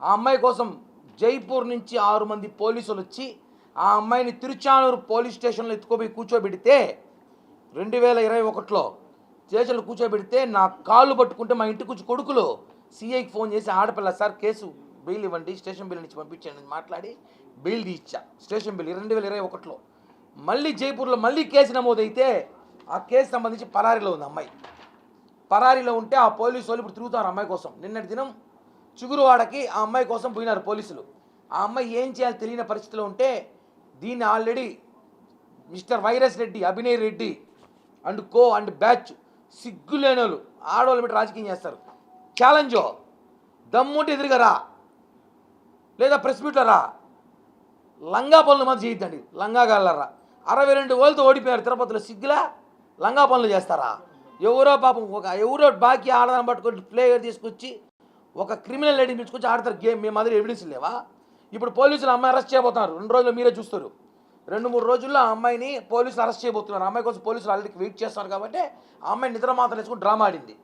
ఆ అమ్మాయి కోసం జైపూర్ నుంచి 6 మంది పోలీసులు వచ్చి ఆ అమ్మాయిని తిరుచానూరు పోలీస్ స్టేషన్లో ఎత్తుకోపోయి కూర్చోబెడితే 2021లో స్టేషన్లో కూర్చోబెడితే నా కాళ్ళు పట్టుకుంటే మా ఇంటికి వచ్చి కొడుకులు సిఐకి ఫోన్ చేసి ఆడపిల్ల సార్ కేసు బెయిల్ ఇవ్వండి స్టేషన్ బిల్ నుంచి పంపించండి మాట్లాడి బెయిల్ ఇచ్చా స్టేషన్ బిల్ 2021లో. మళ్ళీ జైపూర్లో మళ్ళీ కేసు నమోదైతే ఆ కేసు సంబంధించి పరారీలో ఉంది అమ్మాయి. పరారీలో ఉంటే ఆ పోలీసు వాళ్ళు ఇప్పుడు తిరుగుతారు అమ్మాయి కోసం. నిన్నటి దినం చిగురువాడకి ఆ అమ్మాయి కోసం పోయినారు పోలీసులు. ఆ అమ్మాయి ఏం చేయాలో తెలియని పరిస్థితిలో ఉంటే దీన్ని already mister virus Reddy, Abhinay Reddy and co and batch సిగ్గులేని వాళ్ళు ఆడవాళ్ళు పెట్టి రాజకీయం చేస్తారు. ఛాలెంజో దమ్ముంటే ఎదురుగా రా, లేదా ప్రెస్ మీట్లో రా, లంగా పనులు మాత్రం చేయొద్దండి. లంగా గాళ్ళరా 62 ఓళ్ళతో ఓడిపోయారు తిరుపతిలో. సిగ్గులా లంగా పనులు చేస్తారా? ఎవరో పాపం ఎవరో బాకీ ఆడదాన్ని పట్టుకొని ప్లేయర్ తీసుకొచ్చి ఒక క్రిమినల్ లేడీని తీసుకొచ్చి ఆడతారు గేమ్. మేము మాదిరి ఎవిడెన్స్ లేవా? ఇప్పుడు పోలీసులు అమ్మాయి అరెస్ట్ చేయబోతున్నారు. 2 రోజులు మీరే చూస్తారు. 2-3 రోజుల్లో ఆ అమ్మాయిని పోలీసులు అరెస్ట్ చేయబోతున్నారు. అమ్మాయి కోసం పోలీసులు ఆల్రెడీ వెయిట్ చేస్తున్నారు కాబట్టి ఆ అమ్మాయి నిద్ర మాత్రం వేసుకుని డ్రామా ఆడింది.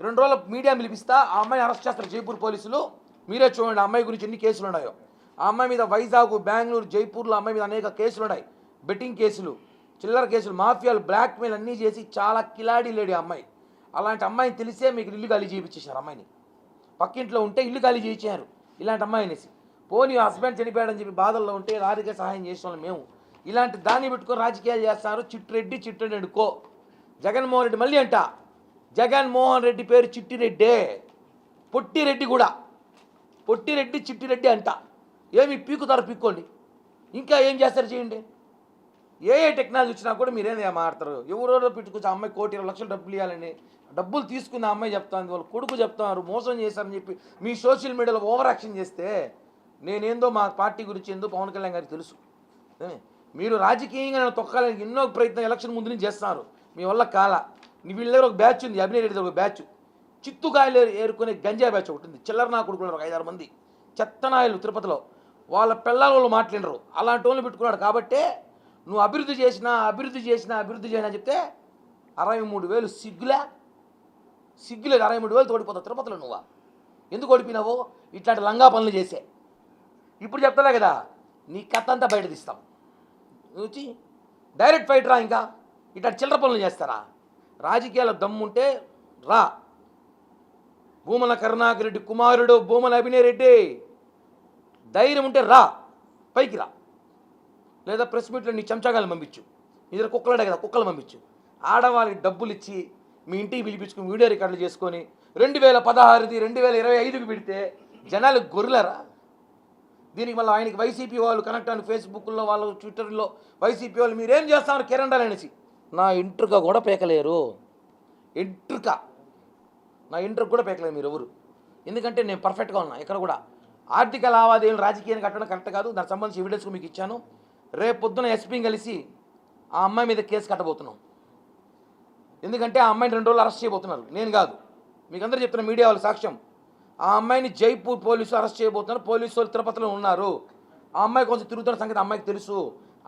2 రోజుల మీడియా పిలిపిస్తా ఆ అమ్మాయిని అరెస్ట్ చేస్తారు జైపూర్ పోలీసులు. మీరే చూడండి ఆ అమ్మాయి గురించి ఎన్ని కేసులు ఉన్నాయో. ఆ అమ్మాయి మీద వైజాగ్, బెంగళూరు, జైపూర్లో అమ్మాయి మీద అనేక కేసులు ఉన్నాయి. బెట్టింగ్ కేసులు, చిల్లర కేసులు, మాఫియాలు, బ్లాక్మెయిల్ అన్నీ చేసి చాలా కిలాడీ లేడీ అమ్మాయి. అలాంటి అమ్మాయిని తెలిసే మీకు ఇల్లు ఖాళీ చేయించేశారు. అమ్మాయిని పక్కింట్లో ఉంటే ఇల్లు ఖాళీ చేయించారు ఇలాంటి అమ్మాయి అనేసి. పోనీ హస్బెండ్ చనిపోయాడని చెప్పి బాధల్లో ఉంటే రాజకీయ సహాయం చేసేవాళ్ళం మేము. ఇలాంటి దాన్ని పెట్టుకొని రాజకీయాలు చేస్తారు. చిట్టిరెడ్డి అనుకో. జగన్మోహన్ రెడ్డి మళ్ళీ అంట, జగన్మోహన్ రెడ్డి పేరు చిట్టిరెడ్డే, పొట్టిరెడ్డి కూడా. పొట్టిరెడ్డి చిట్టిరెడ్డి అంట. ఏమి పీకుతారు పీక్కోండి, ఇంకా ఏం చేస్తారు చేయండి. ఏ టెక్నాలజీ వచ్చినా కూడా మీరేం మాట్లాడతారు. ఎవరో పెట్టుకొచ్చి ఆ అమ్మాయి 1,20,00,000 లక్షలు డబ్బులు ఇవ్వాలని డబ్బులు తీసుకున్న అమ్మాయి చెప్తాను, వాళ్ళ కొడుకు చెప్తున్నారు మోసం చేశారని చెప్పి మీ సోషల్ మీడియాలో ఓవర్ యాక్షన్ చేస్తే నేనేందో మా పార్టీ గురించి ఏందో పవన్ కళ్యాణ్ గారికి తెలుసు. మీరు రాజకీయంగా నన్ను తొక్కాలని ఎన్నో ప్రయత్నం ఎలక్షన్ ముందు నుంచి చేస్తున్నారు. మీ వల్ల కాల. వీళ్ళ దగ్గర ఒక బ్యాచ్ ఉంది, అభినయ్ రెడ్డి ఒక బ్యాచ్, చిత్తుకాయలు ఏరుకునే గంజా బ్యాచ్ ఒకటి ఉంది. చిల్లర నా కొడుకున్నారు ఒక 5-6 మంది చెత్తనాయలు తిరుపతిలో. వాళ్ళ పిల్లల వాళ్ళు మాట్లాడినరు. అలాంటి వాళ్ళు పెట్టుకున్నాడు. కాబట్టే నువ్వు అభివృద్ధి చేసినా అని చెప్తే 63,000 సిగ్గులేదు 63,000 ఓడిపోతావు తిరుపతిలో. నువ్వు ఎందుకు ఓడిపోయినావు? ఇట్లాంటి లంగా పనులు చేసే. ఇప్పుడు చెప్తలే కదా నీ కథ అంతా బయట తీస్తాం. వచ్చి డైరెక్ట్ ఫైట్ రా. ఇంకా ఇట్లా చిల్లర పనులు చేస్తారా? రాజకీయాల దమ్ముంటే రా. భూమన కరుణాకర్ రెడ్డి కుమారుడు భూమన అభినయ్ రెడ్డి ధైర్యం ఉంటే రా, పైకి రా. లేదా ప్రెస్ మీట్లో నీ చెంచాగాలను పంపించు. నీ దగ్గర కుక్కలాడే కదా కుక్కలు పంపించు. ఆడవాళ్ళకి డబ్బులు ఇచ్చి మీ ఇంటికి పిలిపించుకుని వీడియో రికార్డులు చేసుకొని 2016ది 2025కి పెడితే జనాలు గొర్రెలరా? దీనికి మళ్ళీ ఆయనకి వైసీపీ వాళ్ళు కనెక్ట్ అని ఫేస్బుక్లో వాళ్ళు ట్విట్టర్లో వైసీపీ వాళ్ళు మీరేం చేస్తున్నారు కిరణ్ అనేసి. నా ఇంట్రుక కూడా పేకలేరు. నా ఇంట్రుక కూడా పేకలేరు మీరు ఎవరు. ఎందుకంటే నేను పర్ఫెక్ట్గా ఉన్నా. ఇక్కడ కూడా ఆర్థిక లావాదేవీలు రాజకీయాన్ని కట్టడం కరెక్ట్ కాదు. దానికి సంబంధించి ఎవిడెన్స్ మీకు ఇచ్చాను. రేపు పొద్దున ఎస్పీని కలిసి ఆ అమ్మాయి మీద కేసు కట్టబోతున్నాం. ఎందుకంటే ఆ అమ్మాయిని 2 రోజులు అరెస్ట్ చేయబోతున్నారు. నేను కాదు, మీకు అందరూ చెప్తున్న మీడియా వాళ్ళు సాక్ష్యం. ఆ అమ్మాయిని జైపూర్ పోలీసులు అరెస్ట్ చేయబోతున్నారు. పోలీసు వాళ్ళు తిరుపతిలో ఉన్నారు. ఆ అమ్మాయి కొంచెం తిరుగుతున్న సంగతి అమ్మాయికి తెలుసు.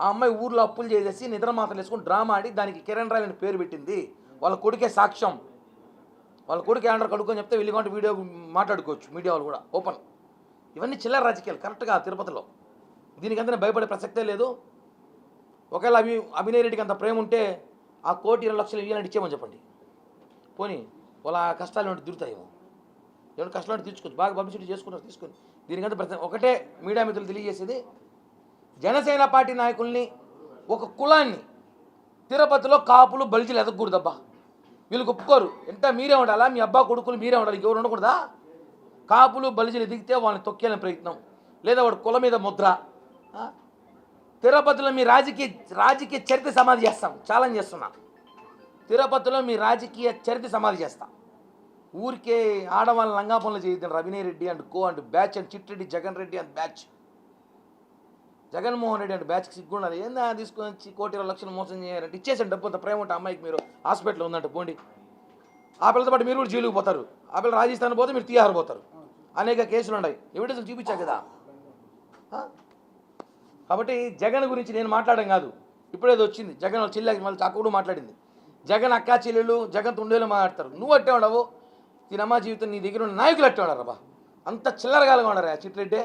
ఆ అమ్మాయి ఊర్లో అప్పులు చేసేసి నిద్ర మాత్రం వేసుకొని డ్రామా ఆడి దానికి కిరణ్ రాయ్ అని పేరు పెట్టింది. వాళ్ళ కొడుకే సాక్ష్యం. వాళ్ళ కొడుకు ఏమంటారు కడుక్కొని చెప్తే వెళ్ళి వీడియో మాట్లాడుకోవచ్చు మీడియా వాళ్ళు కూడా ఓపెన్. ఇవన్నీ చిల్లర రాజకీయాలు కరెక్ట్గా తిరుపతిలో. దీనికంతా భయపడే ప్రసక్తే లేదు. ఒకవేళ అభినయ్ రెడ్డికి అంత ప్రేమ ఉంటే ఆ 1,20,00,000 ఇవ్వాలని ఇచ్చేయమని చెప్పండి. పోనీ వాళ్ళ కష్టాలు ఏమిటి తిరుగుతాయేమో. ఏమైనా కష్టాలు తీర్చుకోవచ్చు. బాగా పబ్లిసిటీ చేసుకున్నారు తీసుకొని. దీనికంతా ఒకటే మీడియా మిత్రులు తెలియజేసేది, జనసేన పార్టీ నాయకుల్ని ఒక కులాన్ని తిరుపతిలో కాపులు బలిజీలు ఎదగకూడదబ్బా. వీళ్ళు ఒప్పుకోరు. ఎంత మీరే ఉండాలా, మీ అబ్బా కొడుకులు మీరే ఉండాలి, ఎవరు ఉండకూడదా? కాపులు బలిజీలు ఎదిగితే వాళ్ళని తొక్కేయాలని ప్రయత్నం, లేదా వాడు కుల మీద ముద్ర. తిరుపతిలో మీ రాజకీయ చరిత్ర సమాధి చేస్తాం. ఛాలెంజ్ చేస్తున్నా. తిరుపతిలో మీ రాజకీయ చరిత్ర సమాధి చేస్తాం. ఊరికే ఆడవాళ్ళ లంగా పనులు చేయొద్దండి. Abhinay Reddy and co and batch and Chitreddy Jagan Reddy and batch, Jaganmohan Reddy and బ్యాచ్కి సిగ్గుండాలి. ఏందా తీసుకొని వచ్చి 1,20,00,000 మోసం చేయాలంటే ఇచ్చేసండి డబ్బు. అంత ప్రేమ ఉంటే అమ్మాయికి మీరు హాస్పిటల్లో ఉందంటే పోండి. ఆ పిల్లతో పాటు మీరు కూడా జైలుకి పోతారు. ఆ పిల్లలు రాజస్థాన్ పోతే మీరు తీహార్ పోతారు. అనేక కేసులు ఉన్నాయి, ఎవిడెన్స్ చూపించా కదా. కాబట్టి జగన్ గురించి నేను మాట్లాడడం కాదు. ఇప్పుడేదో వచ్చింది జగన్ చెల్లి మళ్ళీ అక్క కూడా మాట్లాడింది. జగన్ అక్కా చెల్లెలు జగన్ తుండేలు మాట్లాడతారు. నువ్వు అట్టే ఉండవు. దీనమ్మా జీవితం నీ దగ్గర ఉన్న నాయకులు అట్టే ఉండరు. అంత చిల్లరగాలుగా ఉన్నారా చిట్రెడ్డి,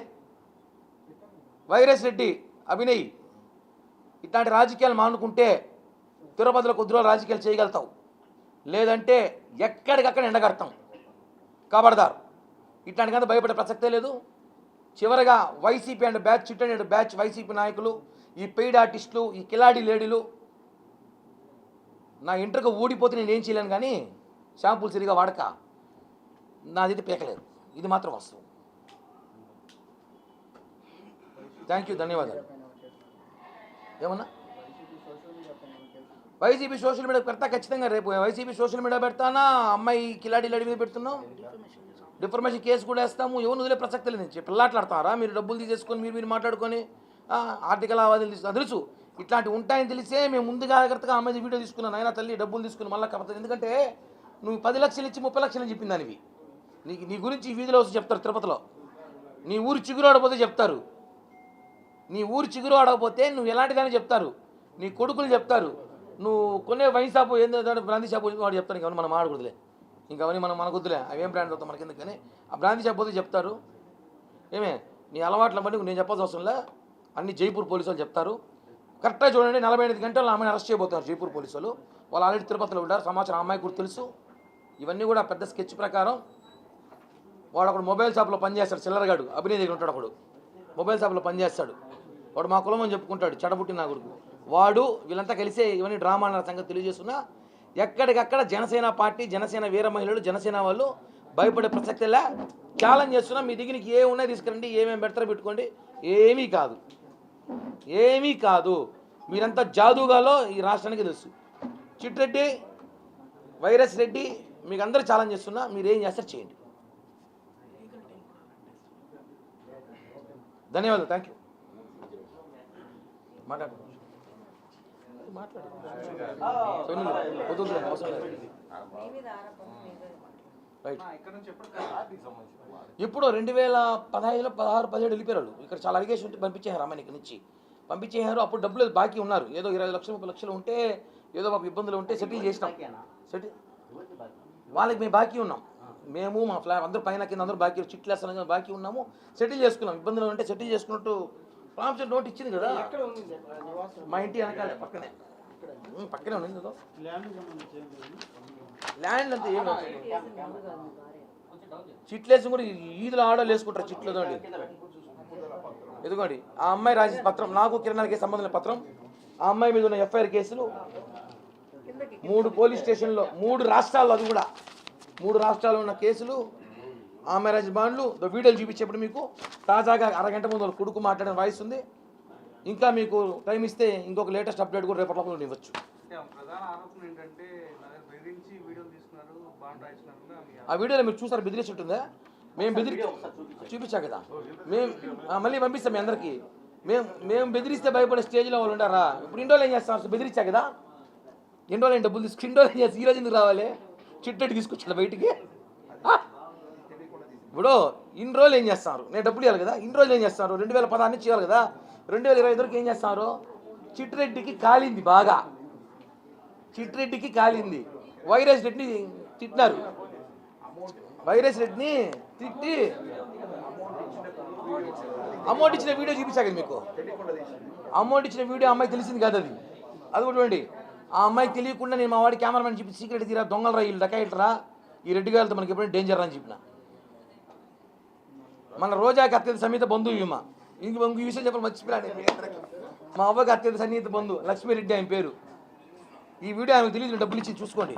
వైరస్ రెడ్డి, అభినయ్. ఇట్లాంటి రాజకీయాలు మానుకుంటే తిరుపతిలో కొద్దిలో రాజకీయాలు చేయగలుగుతావు, లేదంటే ఎక్కడికక్కడ ఎండగడతాం. కబర్దార్, ఇట్లాంటికంతా భయపడే ప్రసక్తే లేదు. చివరిగా వైసీపీ అండ్ బ్యాచ్, చిట్టండి అండ్ బ్యాచ్ వైసీపీ నాయకులు, ఈ పెయిడ్ ఆర్టిస్టులు, ఈ కిలాడి లేడీలు, నా ఇంటర్కి ఊడిపోతే నేను ఏం చేయలేను, కానీ షాంపూలు సరిగా వాడక నాదైతే పీకలేదు. ఇది మాత్రం వస్తుంది. థ్యాంక్ యూ, ధన్యవాదాలు. ఏమన్నా వైసీపీ సోషల్ మీడియా పెడతా ఖచ్చితంగా. రేపు వైసీపీ సోషల్ మీడియా పెడతానా, అమ్మాయి కిలాడి లేడీ మీద పెడుతున్నాం, డిఫర్మేషన్ కేసు కూడా వేస్తాము. ఎవరు వదిలే ప్రసక్తి లేదు. పిల్లాట్లాడతారా మీరు? డబ్బులు తీసేసుకొని మీరు మాట్లాడుకొని ఆర్థిక లావాదేవీలు తీసుకుని తెలుసు, ఇట్లాంటివి ఉంటాయని తెలిసే మేము ముందుగా జాగ్రత్తగా అమ్మాయి వీడియో తీసుకున్నాను. అయినా తల్లి డబ్బులు తీసుకుని మళ్ళీ కాకపోతే, ఎందుకంటే నువ్వు 10 లక్షలు ఇచ్చి 30 లక్షలు చెప్పిన దానివి. నీ గురించి ఈ వీధిలో వచ్చి చెప్తారు. తిరుపతిలో నీ ఊరు చిగురు ఆడపోతే చెప్తారు. నీ ఊరు చిగురు ఆడకపోతే నువ్వు ఎలాంటిదని చెప్తారు. నీ కొడుకులు చెప్తారు. నువ్వు కొనే వైన్ షాపు ఏంటంటే బ్రాంతి షాపు వాడు చెప్తాను. ఇంకవన్నీ మనం ఆడకూడదులే, ఇంకవన్నీ మనకు వద్దులే. అవేం బ్రాండ్ అవుతాం మనకి ఎందుకు, కానీ ఆ బ్రాంతి షాప్ పోతే చెప్తారు. ఏమే నీ అలవాట్ల బట్టి నేను చెప్పాల్సిన అవసరంలే, అన్ని జైపూర్ పోలీసు వాళ్ళు చెప్తారు. కరెక్ట్గా చూడండి, 45 గంటలు ఆమెను అరెస్ట్ చేయబోతున్నారు జైపూర్ పోలీసులు. వాళ్ళు ఆల్రెడీ తిరుపతిలో ఉంటారు. సమాచారం అమ్మాయి కూడా తెలుసు. ఇవన్నీ కూడా పెద్ద స్కెచ్ ప్రకారం. వాడు అక్కడ మొబైల్ షాప్లో పనిచేస్తాడు, చిల్లరగాడు. అభినయ్ దగ్గర ఉంటాడు. అప్పుడు మొబైల్ షాప్లో పనిచేస్తాడు. వాడు మా కులం అని చెప్పుకుంటాడు, చెడబుట్టిన నా కొడుకు వాడు. వీళ్ళంతా కలిసే ఇవన్నీ డ్రామా అన్న సంగతి తెలియజేస్తున్నా. ఎక్కడికక్కడ జనసేన పార్టీ, జనసేన వీర మహిళలు, జనసేన వాళ్ళు భయపడే ప్రసక్తిలా ఛాలెంజ్ చేస్తున్నా. మీ దగ్గరికి ఏ ఉన్నాయి తీసుకురండి, ఏమేమి పెడతారో పెట్టుకోండి. ఏమీ కాదు, ఏమీ కాదు. మీరంతా జాదూగాలో ఈ రాష్ట్రానికి తెలుసు. చిట్రెడ్డి, వైరస్ రెడ్డి, మీకు అందరూ ఛాలెంజ్ చేస్తున్నా. మీరు ఏం చేస్తారు చేయండి. ధన్యవాదాలు. Thank you. మాట్లాడు. ఇప్పుడు 2015లో 16, 17 వెళ్ళిపోయారు. ఇక్కడ చాలా అలిగేషన్ ఉంటే పంపించేశారు అమ్మాయిని ఇక్కడ నుంచి పంపించేశారు. అప్పుడు డబ్బులు బాకీ ఉన్నారు. ఏదో 20 లక్షలు 30 లక్షలు ఉంటే, ఏదో మాకు ఇబ్బందులు ఉంటే సెటిల్ చేసినాం. వాళ్ళకి మేము బాకీ ఉన్నాం. మేము మా అందరూ పైన కింద అందరూ బాకీ, చిట్లు వేస్తాను బాకీ ఉన్నాము. సెటిల్ చేసుకున్నాం. ఇబ్బందులు ఉంటే సెటిల్ చేసుకున్నట్టు ప్రామిసరీ నోట్ ఇచ్చింది కదా. మా ఇంటి వెనకాలే, పక్కనే ఉంది. ల్యాండ్ అంతా ఏం చిట్లేసి కూడా ఈదులు ఆడలు వేసుకుంటారు. చిట్లు ఎదుగోండి, ఎదుగోండి. ఆ అమ్మాయి రాసిన పత్రం, నాకు కిరణాలకి సంబంధం లేని పత్రం. ఆ అమ్మాయి మీద ఉన్న ఎఫ్ఐఆర్ కేసులు 3 పోలీస్ స్టేషన్లో, 3 రాష్ట్రాల్లో, అది కూడా 3 రాష్ట్రాల్లో ఉన్న కేసులు. ఆ మ్యారేజ్ బాండ్లు వీడియోలు చూపించేప్పుడు మీకు తాజాగా అరగంట ముందు కొడుకు మాట్లాడిన వాయిస్ ఉంది. ఇంకా మీకు టైం ఇస్తే ఇంకొక లేటెస్ట్ అప్డేట్ కూడా రేపటి లోపల ఇవ్వచ్చు. ఆ వీడియోలో మీరు చూసారు, బెదిరించి ఉంటుందా? మేము చూపించా కదా. మేము మళ్ళీ పంపిస్తాం మీ అందరికీ. మేము బెదిరిస్తే భయపడే స్టేజ్లో వాళ్ళు ఉంటారా? ఇప్పుడు ఇండోలు ఏం చేస్తాం? బెదిరించా కదా. ఇండోలు ఏం డబ్బులు తీసుకు, ఇండోలు ఏం చేస్తాం? ఈరోజు ఎందుకు రావాలి? చిట్టెట్టు తీసుకొచ్చాడు బయటికి. ఇప్పుడు ఇన్ని రోజులు ఏం చేస్తారు? నేను డబ్బులు ఇవ్వాలి కదా. ఇన్ని రోజులు ఏం చేస్తారు? 2016 నుంచి ఇవ్వాలి కదా. 2025 వరకు ఏం చేస్తారు? చిట్రెడ్డికి కాలింది బాగా, చిట్రెడ్డికి కాలింది. వైరస్ రెడ్డిని తిట్టినారు. వైరస్ రెడ్డిని తిట్టి అమౌంట్ ఇచ్చిన వీడియో చూపించాక మీకు. అమౌంట్ ఇచ్చిన వీడియో అమ్మాయి తెలిసింది కాదు. అది కూడా చూడండి. ఆ అమ్మాయికి తెలియకుండా నేను మా వాడి కెమెరామెన్ చెప్పి సీక్రెట్ తీరా, దొంగలరా వీళ్ళు, డకాయిట్రా, ఈ రెడ్డి గారితో మనకి ఎప్పుడైనా డేంజర్ అని చెప్పిన. మన రోజాకి అత్యంత సన్నిహిత బంధువు ఈమె. ఇంక ఈ విషయం చెప్పాలి మర్చిపోయాను. మా అవ్వకి అత్యంత సన్నిహిత బంధువు లక్ష్మీరెడ్డి ఆయన పేరు. ఈ వీడియో ఆమెకు తెలియదు, డబ్బులు ఇచ్చి చూసుకోండి.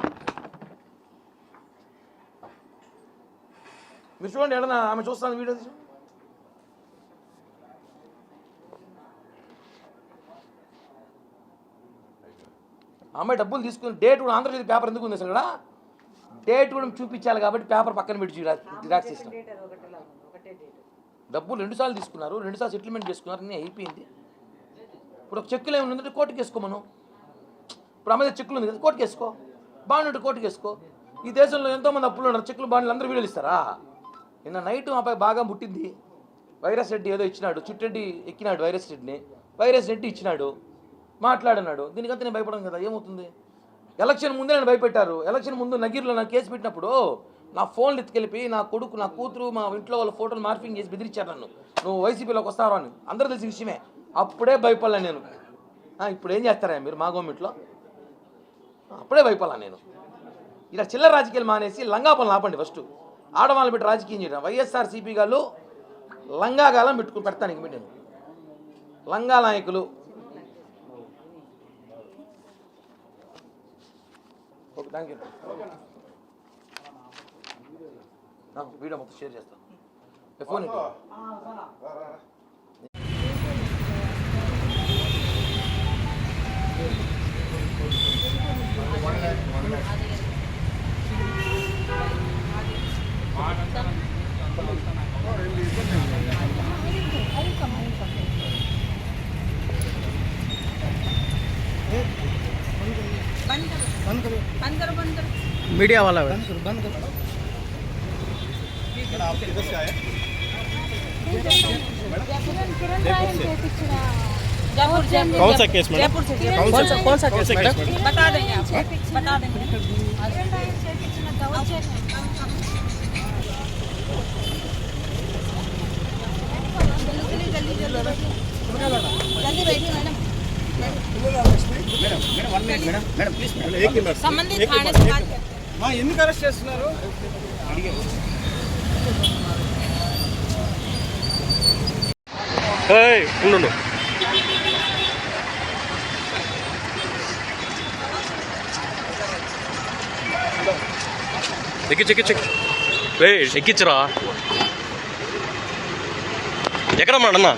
మీరు చూడండి, ఎడనా ఆమె చూస్తాను వీడియో. అమ్మాయి డబ్బులు తీసుకుని డేట్ కూడా ఆంధ్రజ్యోతి పేపర్ ఎందుకు ఉంది అసలు కూడా? డేట్ కూడా చూపించాలి కాబట్టి పేపర్ పక్కన పెట్టి జిరాక్స్ ఇస్తాం. డబ్బులు 2 సార్లు తీసుకున్నారు, 2 సార్లు సెటిల్మెంట్ చేసుకున్నారు, అన్నీ అయిపోయింది. ఇప్పుడు ఒక చెక్కులు ఏమైనా ఉందంటే కోర్టుకు వేసుకో. మనం ఇప్పుడు అమ్మాయి చెక్కులు ఉంది కదా, కోర్టుకు వేసుకో. బాండ్ కోర్టుకు వేసుకో. ఈ దేశంలో ఎంతోమంది అప్పులు ఉన్నారు. చెక్కులు బాండ్లు అందరూ వీడియోలు ఇస్తారా? నిన్న నైట్ మా అబ్బాయి బాగా ముట్టింది. వైరస్ రెడ్డి ఏదో ఇచ్చినాడు, చిట్టెడ్డి ఎక్కినాడు వైరస్ రెడ్డిని. వైరస్ రెడ్డి ఇచ్చినాడు, మాట్లాడినాడు. దీనికంతా నేను భయపడను కదా. ఏమవుతుంది? ఎలక్షన్ ముందే నన్ను భయపెట్టారు. ఎలక్షన్ ముందు నగీర్లో నాకు కేసు పెట్టినప్పుడు నా ఫోన్లు ఎత్తుకెళ్ళి నా కొడుకు, నా కూతురు, మా ఇంట్లో వాళ్ళ ఫోటోలు మార్పింగ్ చేసి బెదిరించారు నన్ను. నువ్వు వైసీపీలోకి వస్తావు అని అందరూ తెలిసిన విషయమే. అప్పుడే భయపడలే నేను. ఇప్పుడు ఏం చేస్తారా మీరు మా గవర్నమెంట్లో? అప్పుడే భయపడలా నేను. ఇలా చిల్లర రాజకీయాలు మానేసి లంగా పనులు ఆపండి. ఫస్ట్ ఆడవాళ్ళని పెట్టి రాజకీయం చేయడం. వైఎస్ఆర్సీపీ గారు లంగాగాలం పెడతాను ఇంక నేను. లంగా నాయకులు ఓకే, థ్యాంక్ యూ. వీడియో మొత్తం షేర్ చేస్తాను. ఫోన్ ఇటు. मीडिया वाला है बंद करो। आप किधर से आए? कौन सा केस मैडम? कौन सा केस मैडम? बता देंगे आपको, बता देंगे। जल्दी बैठिए मैडम। मैडम प्लीज मैडम एक मिनट संबंधित थाने से बात करते हैं। మా ఎందుకు అరెస్ట్ చేస్తున్నారు? ఏయ్ ఉండు ఎక్కిచ్చు ఏయ్ ఎక్కించరా ఎక్కడ అన్నా